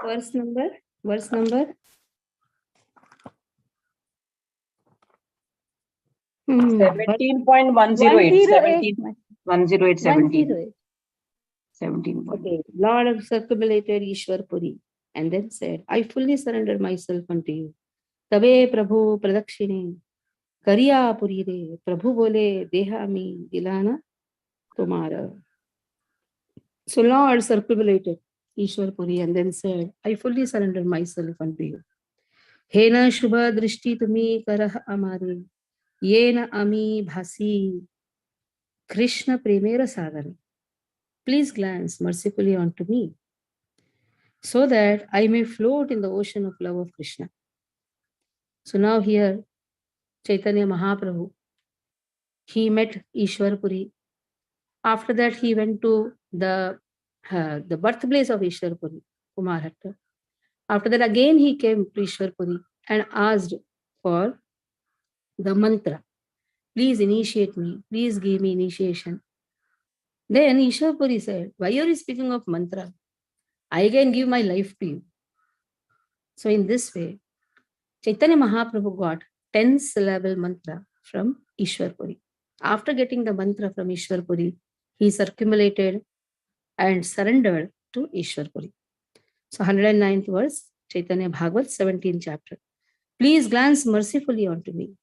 Verse number? Verse number? 17.108. 17. 17. Okay. Lord circumambulated Ishwar Puri and then said, I fully surrender myself unto you. Tabe Prabhu Pradakshine Kariya Puri re Prabhu bole Dehami Dilana Tumara. So Lord circumambulated Ishwar Puri and then said, I fully surrender myself unto you. Hena Shubha Drishti Tumi Karah Amari Yena Ami Bhasi Krishna Premera Sagare. Please glance mercifully onto me, so that I may float in the ocean of love of Krishna. So now here, Chaitanya Mahaprabhu, he met Ishwar Puri. After that, he went to the birthplace of Ishwar Puri, Kumarhatta. After that, again he came to Ishwar Puri and asked for the mantra. Please initiate me. Please give me initiation. Then Ishwar Puri said, why are you speaking of mantra? I can give my life to you. So in this way, Chaitanya Mahaprabhu got 10-syllable mantra from Ishwar Puri. After getting the mantra from Ishwar Puri, he circumambulated and surrendered to Ishwar Puri. So 109th verse, Chaitanya Bhagavata, 17th chapter. Please glance mercifully onto me.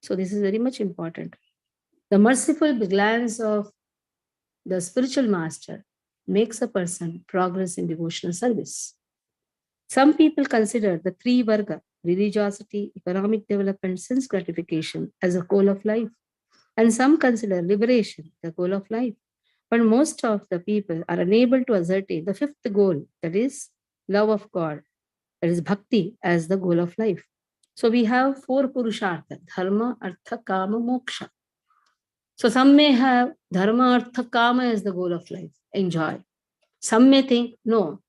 So this is very much important. The merciful glance of the spiritual master makes a person progress in devotional service. Some people consider the three varga, religiosity, economic development, sense gratification, as a goal of life. And some consider liberation the goal of life. But most of the people are unable to ascertain the fifth goal, that is love of God, that is bhakti, as the goal of life. So we have 4 purushartha, dharma, artha, kama, moksha. So some may have dharma, artha, kama as the goal of life, enjoy. Some may think, no,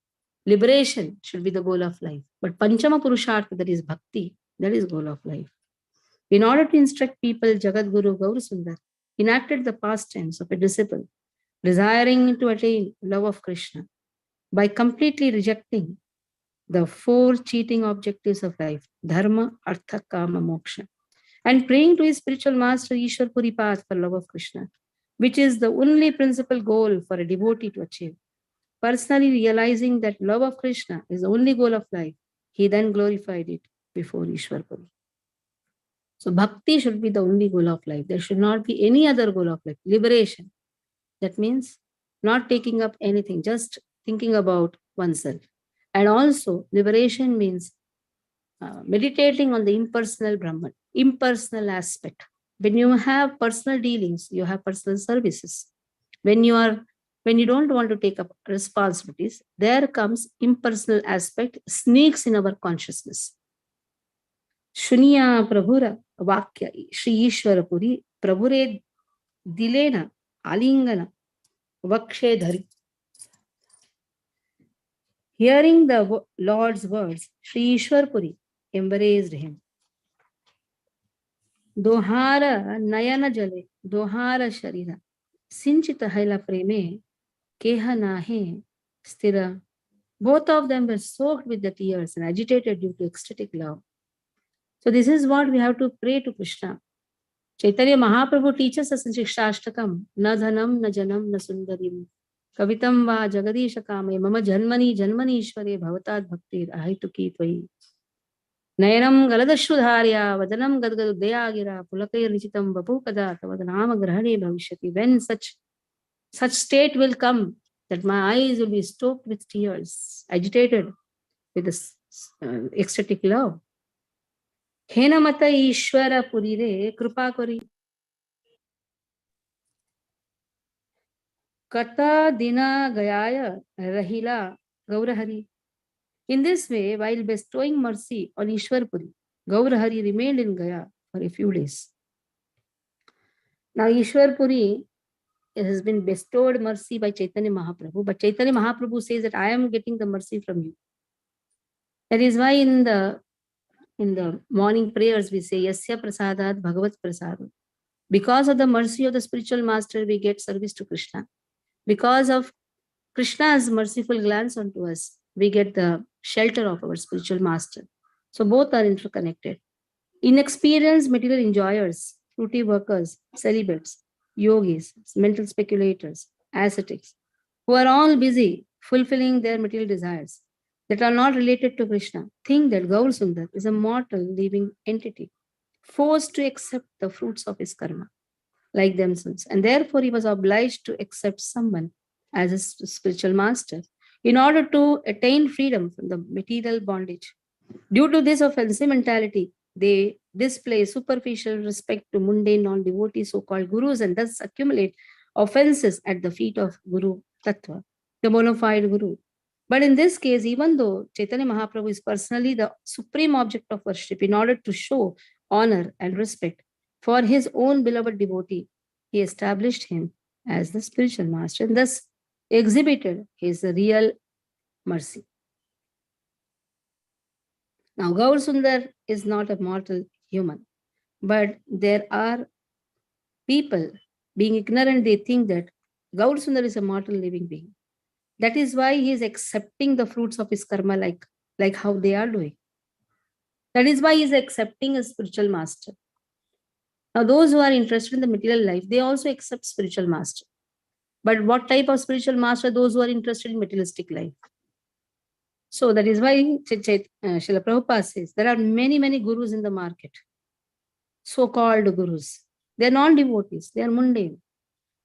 liberation should be the goal of life. But Panchama Purushartha, that is bhakti, that is goal of life. In order to instruct people, Jagat Guru Gaurasundar enacted the past tense of a disciple, desiring to attain love of Krishna by completely rejecting the 4 cheating objectives of life, dharma, artha, kama, moksha, and praying to his spiritual master Ishwar Puri path for love of Krishna, which is the only principal goal for a devotee to achieve. Personally realizing that love of Krishna is the only goal of life, he then glorified it before Ishwar Puri. So bhakti should be the only goal of life. There should not be any other goal of life. Liberation. That means not taking up anything, just thinking about oneself. And also liberation means meditating on the impersonal Brahman, impersonal aspect. When you have personal dealings, you have personal services. When you don't want to take up responsibilities, there comes impersonal aspect, sneaks in our consciousness. Shuniya Prabhura Vakya Shri Ishwara Puri Prabhure Dilena Alingana Vakshe Dhari. Hearing the Lord's words, Shri Ishwar Puri embraced him. Dohara Nayana Jale, Dohara Sharira, Sinchita Haila Preme, Keha Nahe, Stira. Both of them were soaked with the tears and agitated due to ecstatic love. So this is what we have to pray to Krishna. Chaitanya Mahaprabhu teaches us in Shikshashtakam, na dhanam, na janam, na sundarim. Kavitam va jagadisha kame, mama janmani janmani ishware bhavatad bhaktir ahituki tvai. Nayanam galadashudharya, vadanam gadgadu deyagira, pulakay richitam vapukada, tavadhanama grahane bhavishyati. When such state will come, that my eyes will be stoked with tears, agitated with this ecstatic love. Henamata Ishwara Purire Krupa Kori. Kata Dina Gayaya Rahila Gaurahari. In this way, while bestowing mercy on Ishwar Puri, Gaurahari remained in Gaya for a few days. Now Ishwar Puri has been bestowed mercy by Chaitanya Mahaprabhu, but Chaitanya Mahaprabhu says that I am getting the mercy from you. That is why in the morning prayers we say Yasya Prasadat Bhagavat Prasad. Because of the mercy of the spiritual master, we get service to Krishna. Because of Krishna's merciful glance onto us, we get the shelter of our spiritual master. So both are interconnected. Inexperienced material enjoyers, fruity workers, celibates, yogis, mental speculators, ascetics, who are all busy fulfilling their material desires that are not related to Krishna, think that Gaur Sundar is a mortal living entity, forced to accept the fruits of his karma like themselves. And therefore, he was obliged to accept someone as his spiritual master in order to attain freedom from the material bondage. Due to this offensive mentality, they display superficial respect to mundane non-devotee so-called gurus and thus accumulate offenses at the feet of Guru Tattva, the bona fide guru. But in this case, even though Chaitanya Mahaprabhu is personally the supreme object of worship, in order to show honor and respect for his own beloved devotee, he established him as the spiritual master and thus exhibited his real mercy. Now, Gaur Sundar is not a mortal human, but there are people being ignorant, they think that Gaur Sundar is a mortal living being. That is why he is accepting the fruits of his karma like how they are doing. That is why he is accepting a spiritual master. Now, those who are interested in the material life, they also accept spiritual master. But what type of spiritual master? Those who are interested in materialistic life. So that is why Srila Prabhupada says there are many, many gurus in the market, so-called gurus. They are non-devotees, they are mundane.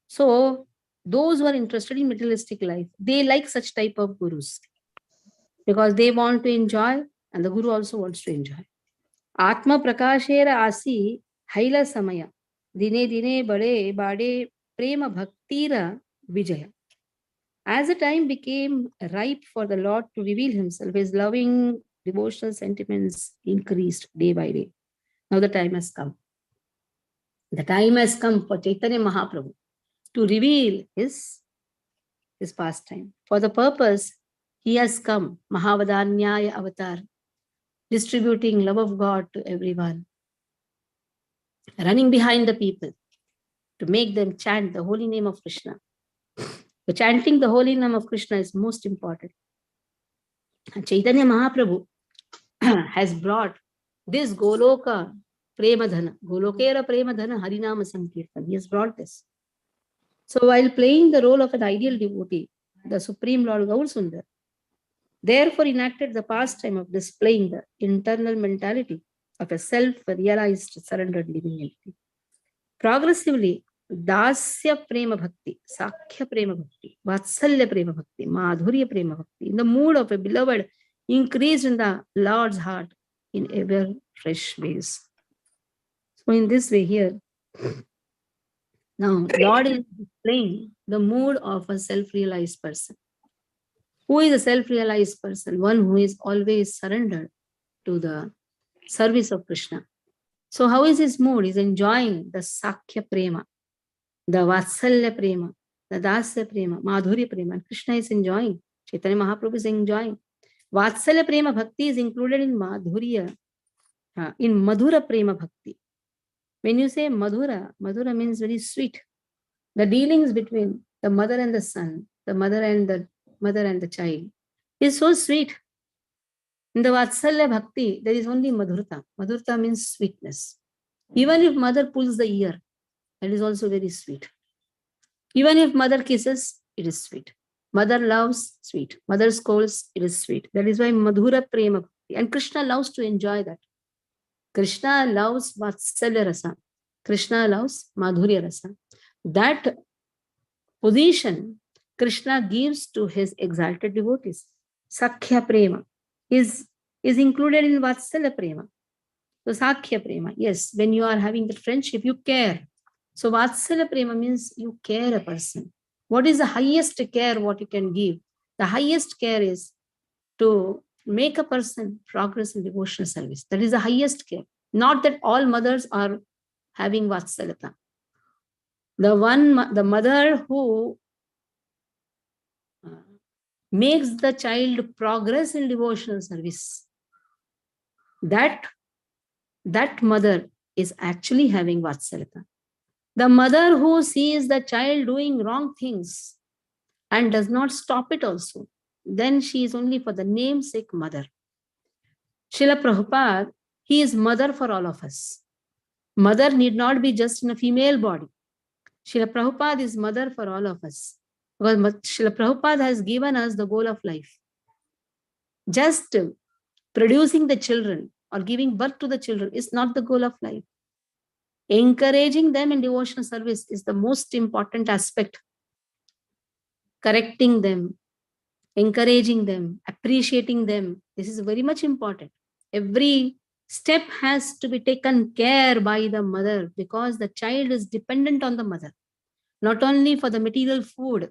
So those who are interested in materialistic life, they like such type of gurus because they want to enjoy and the guru also wants to enjoy. Atma prakashera asi haila samaya dine dine bade bade prema bhaktira vijaya. As the time became ripe for the Lord to reveal himself, his loving devotional sentiments increased day by day. Now the time has come. The time has come for Chaitanya Mahaprabhu to reveal his pastime. For the purpose, he has come, Mahavadanyaya avatar, distributing love of God to everyone, running behind the people to make them chant the holy name of Krishna. The chanting the holy name of Krishna is most important. And Chaitanya Mahaprabhu has brought this Goloka Premadhana, Golokera Premadhana Harinama Sankirtan. He has brought this. So while playing the role of an ideal devotee, the Supreme Lord Gaur Sundar therefore enacted the pastime of displaying the internal mentality of a self-realized, surrendered living entity. Progressively, Dasya Prema Bhakti, Sakhya Prema Bhakti, Vatsalya Prema Bhakti, Madhurya Prema Bhakti, in the mood of a beloved, increased in the Lord's heart in ever fresh ways. So in this way here, now Lord is displaying the mood of a self-realized person. Who is a self-realized person? One who is always surrendered to the service of Krishna. So how is his mood? He's enjoying the Sakhya Prema, the Vatsalya Prema, the Dasya Prema, Madhurya Prema. And Krishna is enjoying. Chaitanya Mahaprabhu is enjoying. Vatsalya Prema Bhakti is included in Madhurya, in Madhura Prema Bhakti. When you say Madhura, Madhura means very sweet. The dealings between the mother and the son, the mother and the child is so sweet. In the Vatsalya Bhakti, there is only Madhurta. Madhurta means sweetness. Even if mother pulls the ear, that is also very sweet. Even if mother kisses, it is sweet. Mother loves, sweet. Mother scolds, it is sweet. That is why Madhura Prema Bhakti. And Krishna loves to enjoy that. Krishna loves Vatsalya Rasa. Krishna loves Madhurya Rasa. That position Krishna gives to his exalted devotees. Sakhya Prema is included in Vatsalya Prema. So Sakhya Prema, yes, when you are having the friendship, you care. So Vatsalya Prema means you care a person. What is the highest care what you can give? The highest care is to make a person progress in devotional service. That is the highest care. Not that all mothers are having Vatsalyata. The mother who makes the child progress in devotional service, that mother is actually having Vatsalyata. The mother who sees the child doing wrong things and does not stop it also, then she is only for the namesake mother. Srila Prabhupada, he is mother for all of us. Mother need not be just in a female body. Srila Prabhupada is mother for all of us. Because Srila Prabhupada has given us the goal of life. Just producing the children or giving birth to the children is not the goal of life. Encouraging them in devotional service is the most important aspect. Correcting them, encouraging them, appreciating them, this is very much important. Every step has to be taken care by the mother because the child is dependent on the mother, not only for the material food,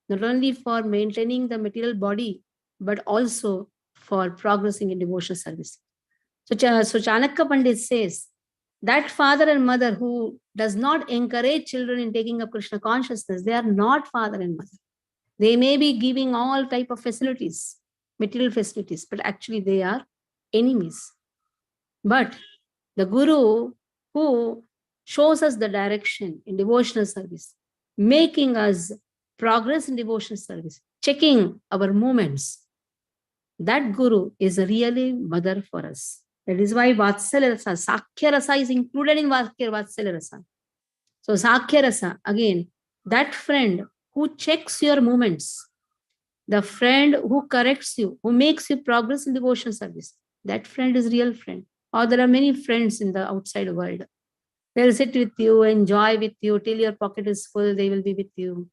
not only for maintaining the material body, but also for progressing in devotional service. So Chanakya Pandit says, that father and mother who does not encourage children in taking up Krishna consciousness, they are not father and mother. They may be giving all type of facilities, material facilities, but actually they are enemies. But the Guru who shows us the direction in devotional service, making us progress in devotional service, checking our movements, that Guru is a really mother for us. That is why Vatsalya Rasa, Sakhya Rasa is included in Vatsalya Rasa. So Sakhya Rasa, again, that friend who checks your movements, the friend who corrects you, who makes you progress in devotional service, that friend is real friend. Or there are many friends in the outside world. They'll sit with you, enjoy with you, till your pocket is full, they will be with you.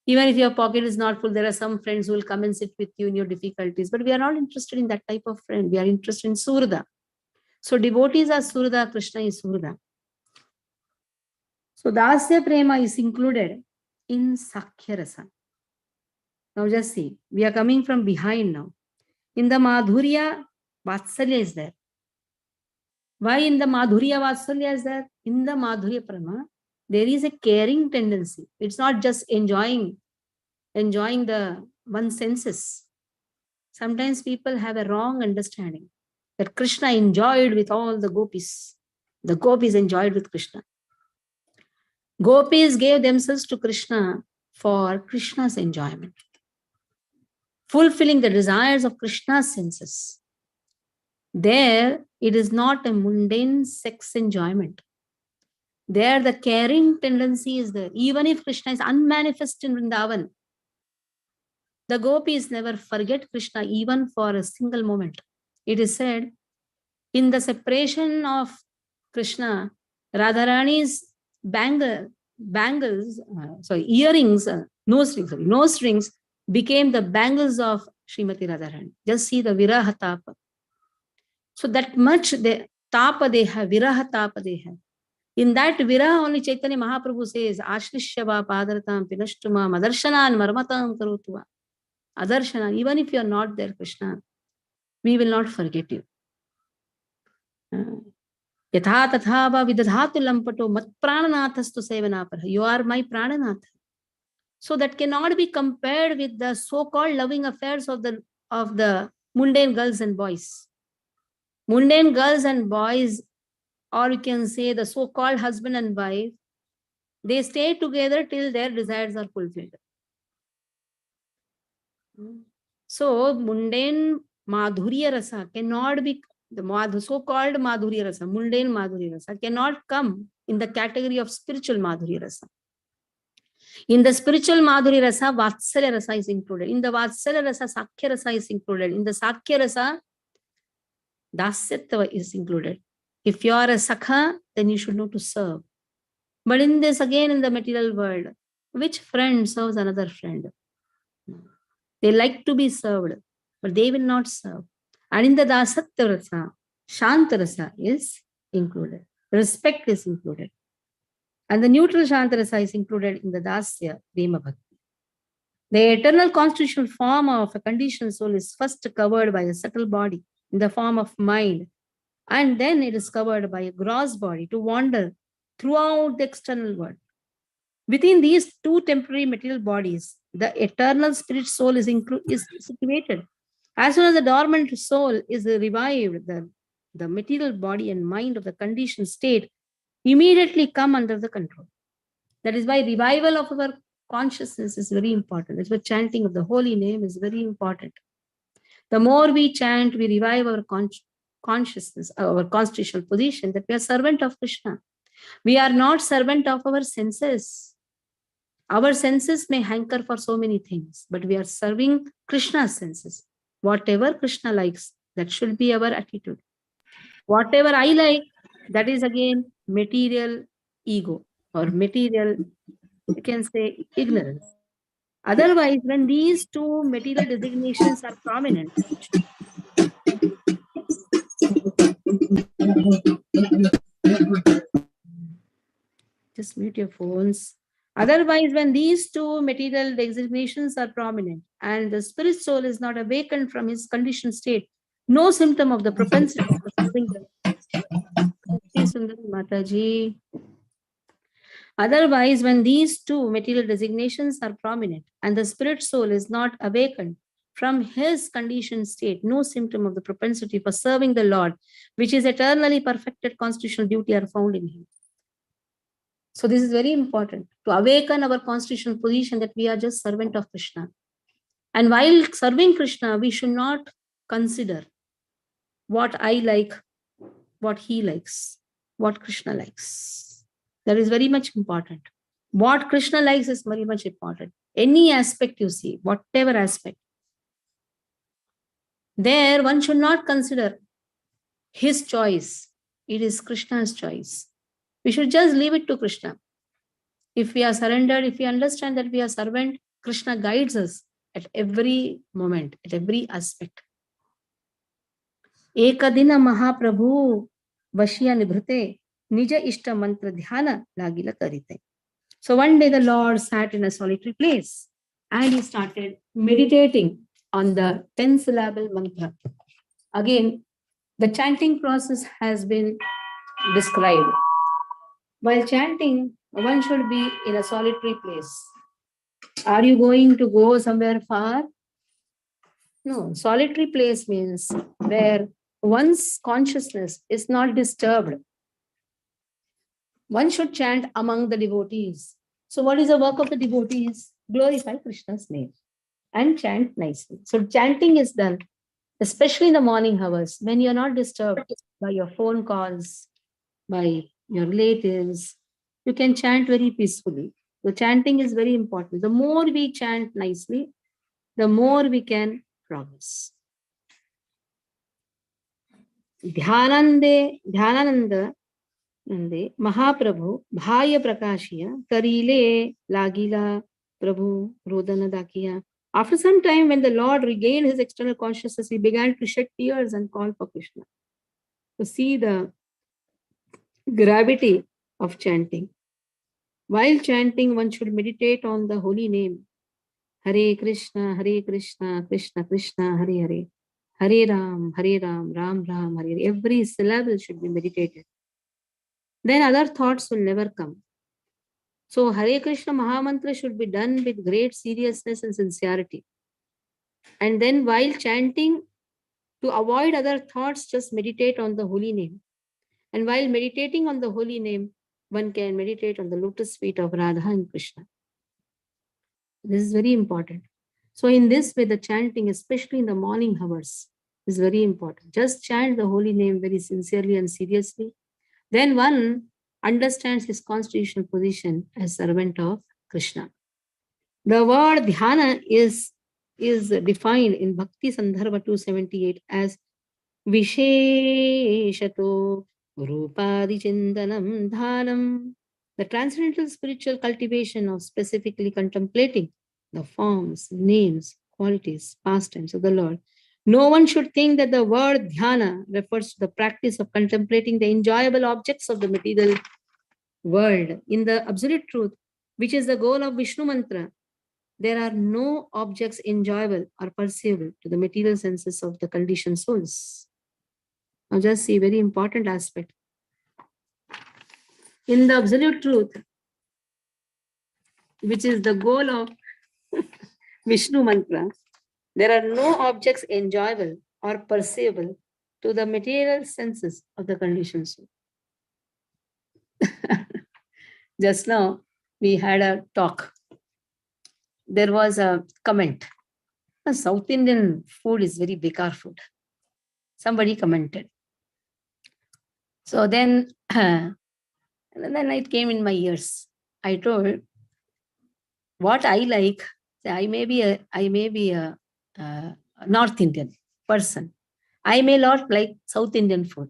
Even if your pocket is not full, there are some friends who will come and sit with you in your difficulties. But we are not interested in that type of friend. We are interested in Surda. So devotees are Surda, Krishna is Surda. So Dasya Prema is included in Sakhya Rasa. Now just see, we are coming from behind now. In the Madhurya, Vatsalya is there. Why in the Madhurya Vatsalya is there? In the Madhurya Prema, there is a caring tendency. It's not just enjoying the one senses. Sometimes people have a wrong understanding that Krishna enjoyed with all the gopis. The gopis enjoyed with Krishna. Gopis gave themselves to Krishna for Krishna's enjoyment, fulfilling the desires of Krishna's senses. There, it is not a mundane sex enjoyment. There, the caring tendency is there. Even if Krishna is unmanifest in Vrindavan, the gopis never forget Krishna even for a single moment. It is said, in the separation of Krishna, Radharani's earrings, nose rings became the bangles of Srimati Radharani. Just see the viraha tapa. So that much tapa they have, viraha tapa they have. In that viraha only Chaitanya Mahaprabhu says, Ashlishyava padaratam pinashtuma madarshanan marmatam karotuva. Adarshana, even if you are not there, Krishna, we will not forget you. Yatha tathava vidadhatu lampato mat prananathastu sevanapara. You are my prananath. So that cannot be compared with the so-called loving affairs of the mundane girls and boys. Mundane girls and boys, or you can say the so-called husband and wife, they stay together till their desires are fulfilled. So mundane Madhurya Rasa cannot be, the so-called Madhurya Rasa, mundane Madhurya Rasa cannot come in the category of spiritual Madhurya Rasa. In the spiritual Madhurya Rasa, Vatsalya Rasa is included. In the Vatsalya Rasa, Sakhya Rasa is included. In the Sakhya Rasa, Dasyatva is included. If you are a Sakha, then you should know to serve. But in this, again, in the material world, which friend serves another friend? They like to be served, but they will not serve. And in the Dasatya Rasa, Shanta Rasa is included. Respect is included. And the neutral Shanta Rasa is included in the Dasya Prema Bhakti. The eternal constitutional form of a conditioned soul is first covered by a subtle body in the form of mind, and then it is covered by a gross body to wander throughout the external world. Within these two temporary material bodies, the eternal spirit soul is situated. As soon as the dormant soul is revived, the material body and mind of the conditioned state immediately come under the control. That is why revival of our consciousness is very important. That's why chanting of the holy name is very important. The more we chant, we revive our consciousness, our constitutional position that we are servant of Krishna. We are not servant of our senses. Our senses may hanker for so many things, but we are serving Krishna's senses. Whatever Krishna likes, that should be our attitude. Whatever I like, that is again material ego or material, you can say, ignorance. Otherwise, when these two material designations are prominent, just mute your phones. Otherwise, when these two material designations are prominent and the spirit soul is not awakened from his conditioned state, no symptom of the propensity for serving the Sundari Mataji. Otherwise, when these two material designations are prominent and the spirit soul is not awakened from his conditioned state, no symptom of the propensity for serving the Lord, which is eternally perfected constitutional duty, are found in him. So this is very important to awaken our constitutional position that we are just servant of Krishna. And while serving Krishna, we should not consider what I like, what he likes, what Krishna likes. That is very much important. What Krishna likes is very much important. Any aspect you see, whatever aspect, there one should not consider his choice. It is Krishna's choice. We should just leave it to Krishna. If we are surrendered, if we understand that we are servant, Krishna guides us at every moment, at every aspect. Ekadina Mahaprabhu Vashya Nibhrute Nija Ishta Mantra Dhyana Lagila Karite. So one day the Lord sat in a solitary place and he started meditating on the 10-syllable mantra. Again, the chanting process has been described. While chanting, one should be in a solitary place. Are you going to go somewhere far? No, solitary place means where one's consciousness is not disturbed. One should chant among the devotees. So what is the work of the devotees? Glorify Krishna's name and chant nicely. So chanting is done, especially in the morning hours when you're not disturbed by your phone calls, by your relatives. You can chant very peacefully. So chanting is very important. The more we chant nicely, the more we can progress. Dhyananda Nande Mahaprabhu Bhaya Prakashiya Karile Lagila Prabhu Rodana Dakiya. After some time, when the Lord regained his external consciousness, he began to shed tears and call for Krishna. To see the gravity of chanting. While chanting, one should meditate on the holy name. Hare Krishna, Krishna Krishna, Hare Hare. Hare Ram, Ram Ram, Hare Hare. Every syllable should be meditated. Then other thoughts will never come. So Hare Krishna Mahamantra should be done with great seriousness and sincerity. And then while chanting, to avoid other thoughts, just meditate on the holy name. And while meditating on the holy name, one can meditate on the lotus feet of Radha and Krishna. This is very important. So in this way, the chanting, especially in the morning hours, is very important. Just chant the holy name very sincerely and seriously. Then one understands his constitutional position as servant of Krishna. The word dhyana is defined in Bhakti Sandarbha 278 as Visheshato Rupadi Chintanam Dhanam. The transcendental spiritual cultivation of specifically contemplating the forms, names, qualities, pastimes of the Lord. No one should think that the word dhyana refers to the practice of contemplating the enjoyable objects of the material world. In the absolute truth, which is the goal of Vishnu mantra, there are no objects enjoyable or perceivable to the material senses of the conditioned souls. Now just see, very important aspect. In the absolute truth, which is the goal of Vishnu mantra, there are no objects enjoyable or perceivable to the material senses of the conditioned soul. Just now, we had a talk there was a comment. South Indian food is very bekar food. Somebody commented. So then, and then it came in my ears. I told, what I like, I may be a North Indian person. I may not like South Indian food.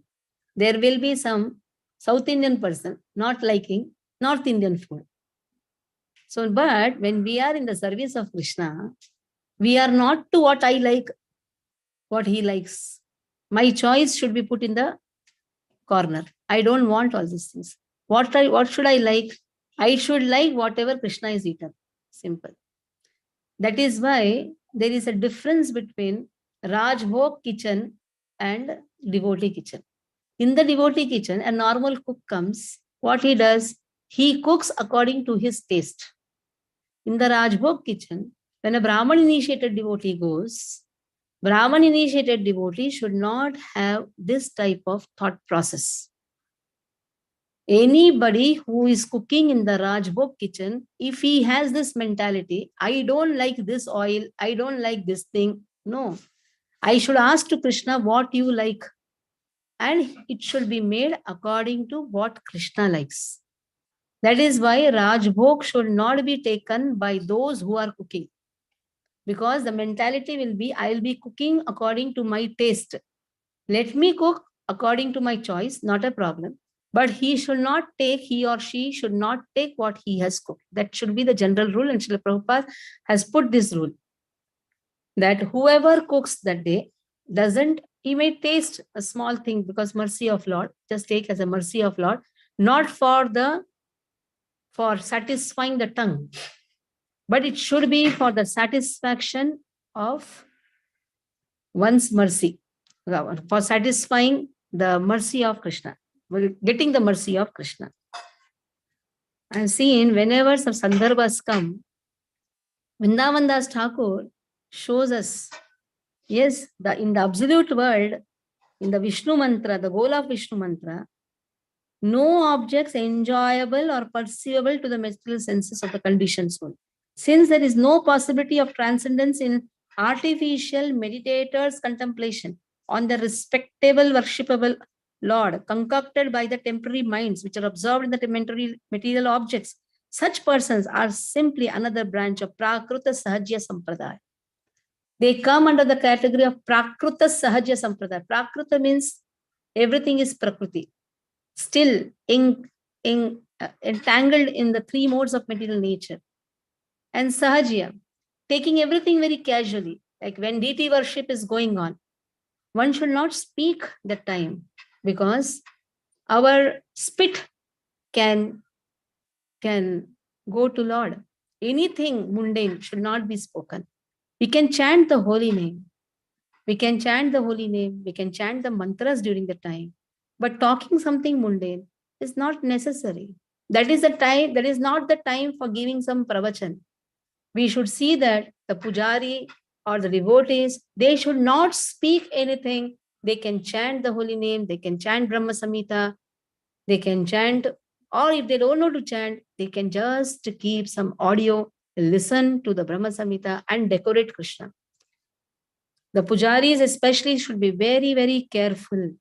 There will be some South Indian person not liking North Indian food. So, but when we are in the service of Krishna, we are not to what I like, what he likes. My choice should be put in the corner. I don't want all these things. What should I like? I should like whatever Krishna is eaten. Simple. That is why there is a difference between Rajbhog kitchen and devotee kitchen. In the devotee kitchen, a normal cook comes. What he does, he cooks according to his taste. In the Rajbhog kitchen, when a Brahman initiated devotee goes, Brahman initiated devotee should not have this type of thought process. Anybody who is cooking in the Rajbhog kitchen, if he has this mentality, I don't like this oil, I don't like this thing. No, I should ask to Krishna what you like. And it should be made according to what Krishna likes. That is why Rajbhog should not be taken by those who are cooking. Because the mentality will be, I will be cooking according to my taste. Let me cook according to my choice, not a problem. But he or she should not take what he has cooked. That should be the general rule. And Srila Prabhupada has put this rule. That whoever cooks that day he may taste a small thing because mercy of Lord, just take as a mercy of Lord, not for satisfying the tongue, but it should be for the satisfaction of one's mercy, for satisfying the mercy of Krishna, getting the mercy of Krishna. I've seen whenever some sandarbhas come, Vrindavan Das Thakur shows us, yes, in the absolute world, in the Vishnu mantra, the goal of Vishnu mantra, no objects enjoyable or perceivable to the material senses of the conditioned soul. Since there is no possibility of transcendence in artificial meditators' contemplation on the respectable, worshipable Lord, concocted by the temporary minds which are absorbed in the material objects, such persons are simply another branch of Prakruta Sahajya Sampradaya. They come under the category of Prakruta Sahajya Sampradaya. Prakruta means everything is Prakriti. Still entangled in the three modes of material nature. And Sahajya, taking everything very casually, like when deity worship is going on, one should not speak that time because our spit can go to Lord. Anything mundane should not be spoken. We can chant the holy name. We can chant the holy name. We can chant the mantras during the time. But talking something mundane is not necessary. That is not the time for giving some pravachan. We should see that the pujari or the devotees, they should not speak anything. They can chant the holy name. They can chant Brahma Samhita. They can chant, or if they don't know to chant, they can just keep some audio, listen to the Brahma Samhita and decorate Krishna. The pujaris especially should be very, very careful.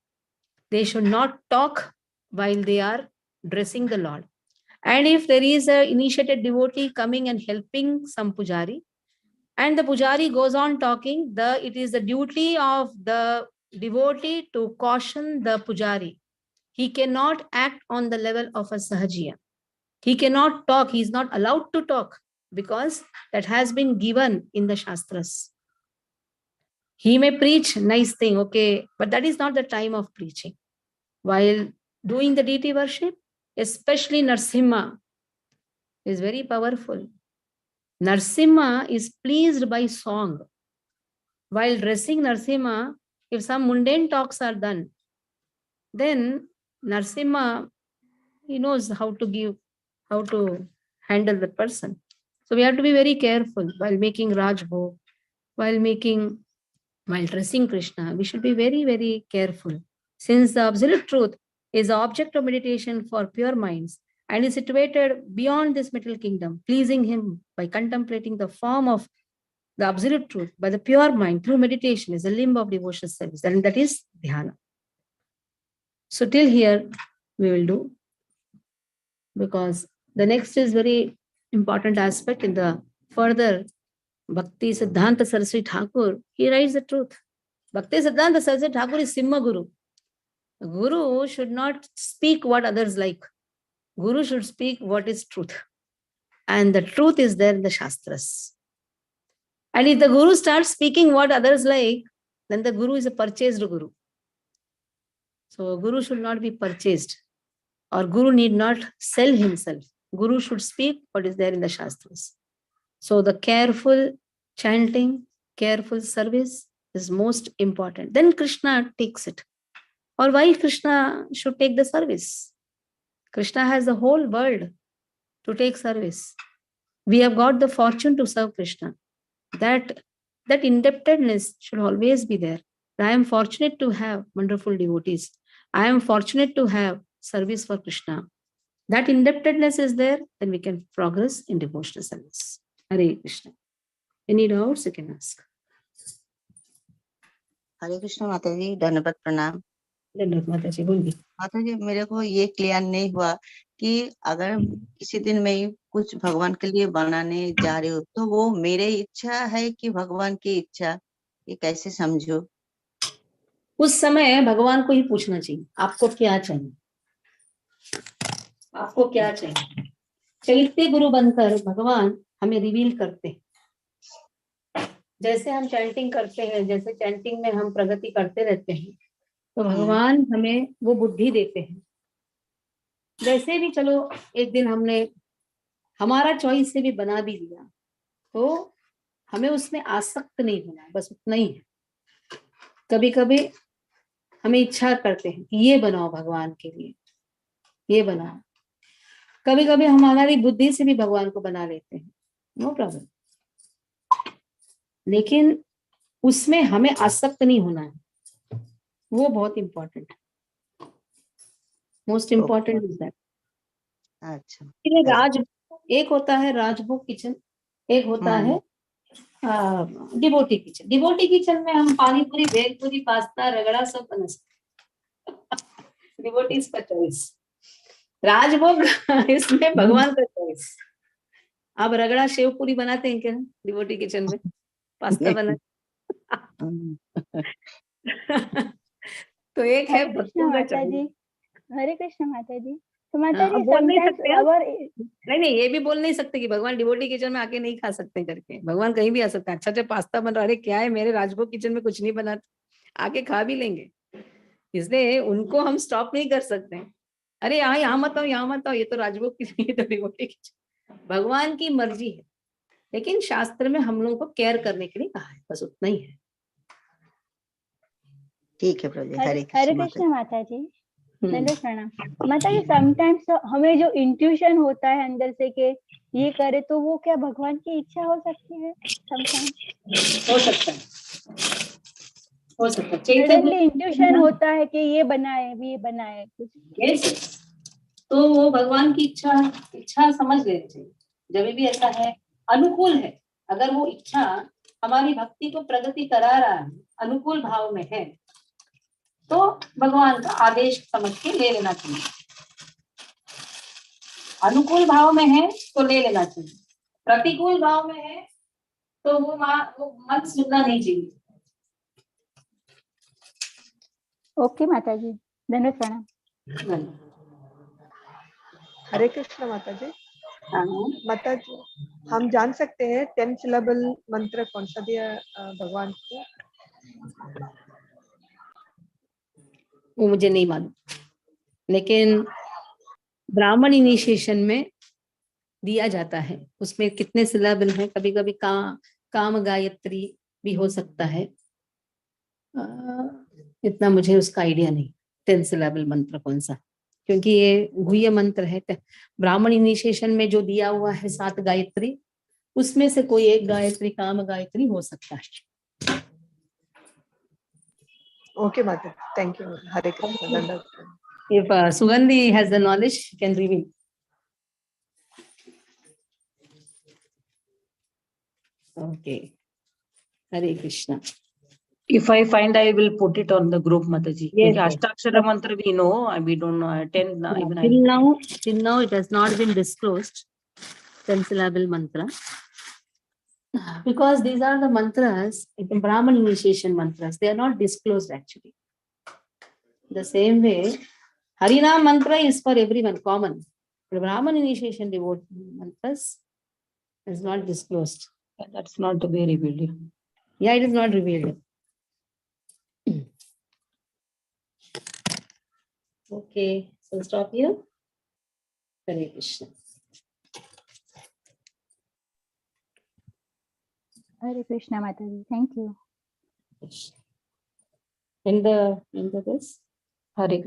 They should not talk while they are dressing the Lord. And if there is an initiated devotee coming and helping some pujari, and the pujari goes on talking, it is the duty of the devotee to caution the pujari. He cannot act on the level of a sahajiya. He cannot talk. He is not allowed to talk because that has been given in the Shastras. He may preach nice thing, okay, but that is not the time of preaching. While doing the deity worship, especially Narsimha is very powerful. Narsimha is pleased by song. While dressing Narsimha, if some mundane talks are done, then Narsimha, he knows how to handle the person. So we have to be very careful while making Rajbhog, while dressing Krishna. We should be very, very careful. Since the absolute truth is the object of meditation for pure minds, and is situated beyond this material kingdom, pleasing him by contemplating the form of the absolute truth by the pure mind through meditation is a limb of devotional service, and that is dhyana. So till here we will do, because the next is very important aspect in the further Bhakti Siddhanta Saraswati Thakur. He writes the truth. Bhakti Siddhanta Saraswati Thakur is Simha Guru. Guru should not speak what others like. Guru should speak what is truth. And the truth is there in the Shastras. And if the Guru starts speaking what others like, then the Guru is a purchased Guru. So Guru should not be purchased, or Guru need not sell himself. Guru should speak what is there in the Shastras. So the careful chanting, careful service is most important. Then Krishna takes it. Or why Krishna should take the service? Krishna has the whole world to take service. We have got the fortune to serve Krishna. That indebtedness should always be there. I am fortunate to have wonderful devotees. I am fortunate to have service for Krishna. That indebtedness is there, then we can progress in devotional service. Hare Krishna. Any doubts you can ask. हरे कृष्ण माता जी, धन्यवाद प्रणाम। धन्यवाद माता जी, बोलिए। माता जी, मेरे को ये क्लियर नहीं हुआ कि अगर किसी दिन मैं कुछ भगवान के लिए बनाने जा रही हूँ तो वो मेरे इच्छा है कि भगवान की इच्छा, ये कैसे समझो? उस समय भगवान को ही पूछना चाहिए, आपको क्या चाहिए, आपको क्या चाहिए। चैत्य गुरु बनकर भगवान हमें रिवील करते हैं। जैसे हम चैंटिंग करते हैं, जैसे चैंटिंग में हम प्रगति करते रहते हैं, तो भगवान हमें वो बुद्धि देते हैं। जैसे भी चलो एक दिन हमने हमारा चॉइस से भी बना भी लिया, तो हमें उसमें आसक्त नहीं होना, बस उतना ही है। कभी कभी हमें इच्छा करते हैं कि ये बनाओ भगवान के लिए, ये बनाओ। कभी कभी हम हमारी बुद्धि से भी भगवान को बना लेते हैं, नो प्रॉब्लम, लेकिन उसमें हमें आसक्त नहीं होना है, वो बहुत इंपॉर्टेंट है। Most important is that. अच्छा, राज एक होता है राजभोग किचन, एक होता है डिवोटी किचन। डिवोटी किचन में हम पानी पूरी, भेल पूरी, पास्ता, रगड़ा सब बना सकते। डिवोटी का चॉइस। राजभोग इसमें भगवान का चॉइस। आप रगड़ा शेव पूरी बनाते हैं क्या डिवोटी किचन में? पास्ता बना तो एक है भक्तों का चॉइस। हरे कृष्ण माता जी। तो माता जी बोल नहीं सकते अगर नहीं, ये भी बोल नहीं सकते कि भगवान डिवोटी किचन में आके नहीं खा सकते करके। भगवान कहीं भी आ सकते हैं। अच्छा पास्ता बन रहा, अरे क्या है, मेरे राजभोग किचन में कुछ नहीं बना, आके खा भी लेंगे। इसलिए उनको हम स्टॉप नहीं कर सकते। अरे यहाँ मत आओ, यहाँ मत आओ, ये तो राजभोग किचन, ये तो डिवोटी किचन। भगवान की मर्जी है, लेकिन शास्त्र में हम लोगों को केयर करने के लिए कहा है, बस उतना ही है। ठीक है प्रभु जी। हरे कृष्ण माता जी। धन्यवाद प्रणाम। माता जी समटाइम्स हमें जो इंट्यूशन होता है अंदर से कि ये करे, तो वो क्या भगवान की इच्छा हो सकती है? समटाइम्स हो सकता है, हो सकता है। सडनली इंट्यूशन होता है कि ये बनाए, ये बनाए कुछ, yes, तो वो भगवान की इच्छा समझ लेनी चाहिए। जब भी ऐसा है, अनुकूल है, अगर वो इच्छा हमारी भक्ति को प्रगति करा रहा है, अनुकूल भाव में है, तो भगवान का आदेश समझ के ले लेना चाहिए। अनुकूल भाव में है तो ले लेना चाहिए, प्रतिकूल भाव में है तो वो मत सुनना नहीं चाहिए। ओके माता जी, धन्यवाद प्रणाम। हरे कृष्ण माता जी। माता जी, हम जान सकते हैं 10 सिलेबल मंत्र कौन सा दिया भगवान को? वो मुझे नहीं मालूम, लेकिन ब्राह्मण इनिशिएशन में दिया जाता है। उसमें कितने सिलेबल हैं, कभी कभी काम गायत्री भी हो सकता है। इतना मुझे उसका आइडिया नहीं, 10 सिलेबल मंत्र कौन सा, क्योंकि ये गुह्य मंत्र है। ब्राह्मण इनिशिएशन में जो दिया हुआ है 7 गायत्री, उसमें से कोई एक गायत्री काम गायत्री हो सकता है। ओके माता, thank you. Hare Krishna. If Sugandhi has the knowledge, she can reveal. Okay. Hare Krishna. If I find, I will put it on the group, Mataji. Yes, Because yes. Ashtakshara mantra we know, and we don't know. 10, Yeah, even till now it has not been disclosed, 10 syllable mantra. Because these are the mantras, the Brahman initiation mantras, they are not disclosed actually. The same way, Harinam mantra is for everyone, common. The Brahman initiation devote mantras is not disclosed. That's not the way revealed. Yeah, it is not revealed. Okay, so stop here. Hare Krishna. Hare Krishna, Mataji. Thank you. In the this. Hare Krishna.